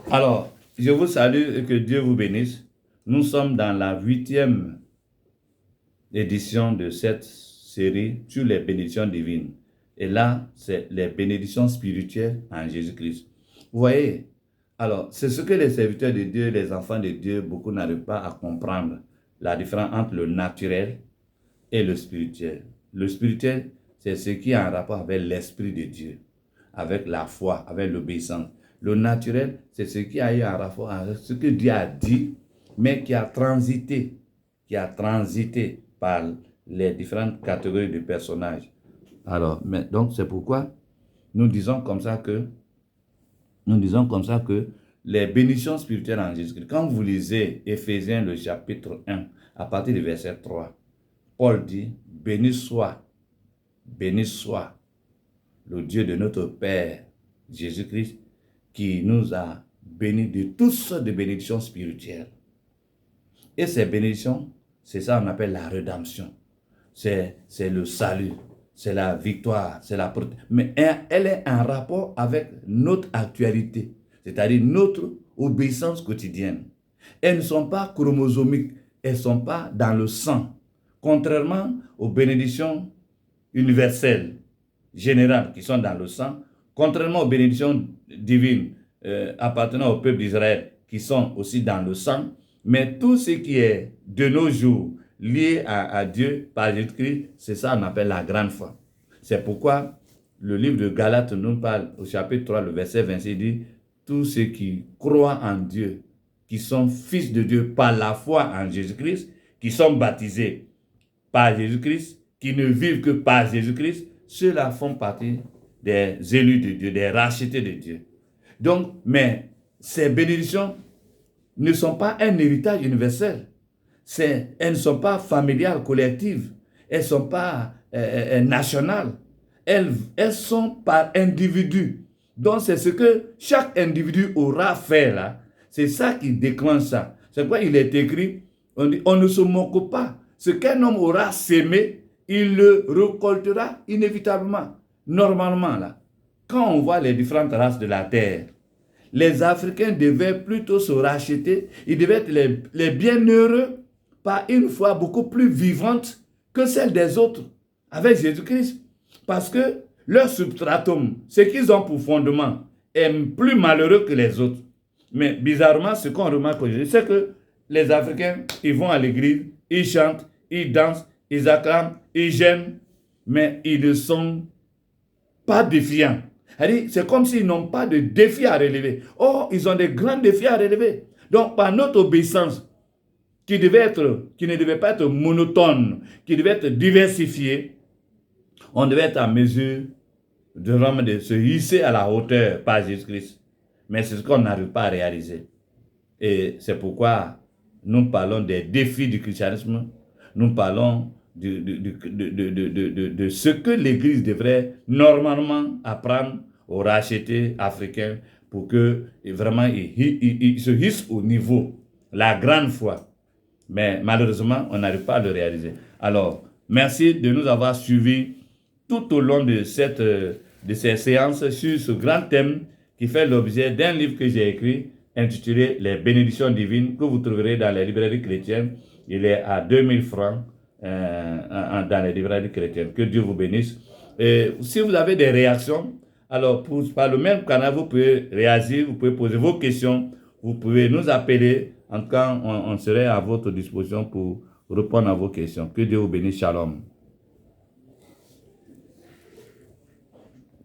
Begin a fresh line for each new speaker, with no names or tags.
Alors, je vous salue et que Dieu vous bénisse. Nous sommes dans la 8e édition de cette série sur les bénédictions divines. Et là, c'est les bénédictions spirituelles en Jésus-Christ. Vous voyez, alors, c'est ce que les serviteurs de Dieu, les enfants de Dieu, beaucoup n'arrivent pas à comprendre. La différence entre le naturel et le spirituel. Le spirituel, c'est ce qui est en rapport avec l'Esprit de Dieu, avec la foi, avec l'obéissance. Le naturel, c'est ce qui a eu un rapport avec ce que Dieu a dit, mais qui a transité par les différentes catégories de personnages. Alors, donc c'est pourquoi nous disons comme ça que les bénédictions spirituelles en Jésus-Christ, quand vous lisez Éphésiens le chapitre 1, à partir du verset 3, Paul dit, béni soit le Dieu de notre Père, Jésus-Christ, qui nous a bénis de toutes sortes de bénédictions spirituelles. Et ces bénédictions, c'est ça qu'on appelle la rédemption. C'est le salut, c'est la victoire, c'est la protection. Mais elle est en rapport avec notre actualité, c'est-à-dire notre obéissance quotidienne. Elles ne sont pas chromosomiques, elles ne sont pas dans le sang. Contrairement aux bénédictions universelles, générales qui sont dans le sang, contrairement aux bénédictions divines appartenant au peuple d'Israël qui sont aussi dans le sang, mais tout ce qui est de nos jours lié à Dieu par Jésus-Christ, c'est ça qu'on appelle la grande foi. C'est pourquoi le livre de Galates nous parle au chapitre 3, le verset 26, dit tous ceux qui croient en Dieu, qui sont fils de Dieu par la foi en Jésus-Christ, qui sont baptisés par Jésus-Christ, qui ne vivent que par Jésus-Christ, ceux-là font partie des élus de Dieu, des rachetés de Dieu. Donc, mais ces bénédictions ne sont pas un héritage universel. Elles ne sont pas familiales, collectives. Elles ne sont pas nationales. Elles sont par individu. Donc, c'est ce que chaque individu aura fait là. C'est ça qui déclenche ça. C'est pourquoi il est écrit, on dit, on ne se moque pas. Ce qu'un homme aura sémé, il le récoltera inévitablement. Normalement, là, quand on voit les différentes races de la terre, les Africains devaient plutôt se racheter, ils devaient être les bienheureux par une foi beaucoup plus vivante que celle des autres avec Jésus-Christ. Parce que leur substratum, ce qu'ils ont pour fondement, est plus malheureux que les autres. Mais bizarrement, ce qu'on remarque aujourd'hui, c'est que les Africains, ils vont à l'église, ils chantent, ils dansent, ils acclament, ils gênent, mais ils ne sont pas défiants. C'est comme s'ils n'ont pas de défis à relever. Or, ils ont des grands défis à relever. Donc, par notre obéissance, qui ne devait pas être monotone, qui devait être diversifiée, on devait être en mesure de se hisser à la hauteur par Jésus-Christ. Mais c'est ce qu'on n'arrive pas à réaliser. Et c'est pourquoi nous parlons des défis du christianisme, nous parlons de ce que l'Église devrait normalement apprendre aux rachetés africains pour que vraiment ils se hissent au niveau, la grande foi. Mais malheureusement, on n'arrive pas à le réaliser. Alors, merci de nous avoir suivis tout au long de ces séances sur ce grand thème qui fait l'objet d'un livre que j'ai écrit intitulé « Les bénédictions divines » que vous trouverez dans les librairies chrétiennes. Il est à 2000 francs dans les librairies chrétiennes. Que Dieu vous bénisse. Et si vous avez des réactions, alors par le même canal, vous pouvez réagir, vous pouvez poser vos questions, vous pouvez nous appeler. En tout cas, on serait à votre disposition pour répondre à vos questions. Que Dieu vous bénisse. Shalom.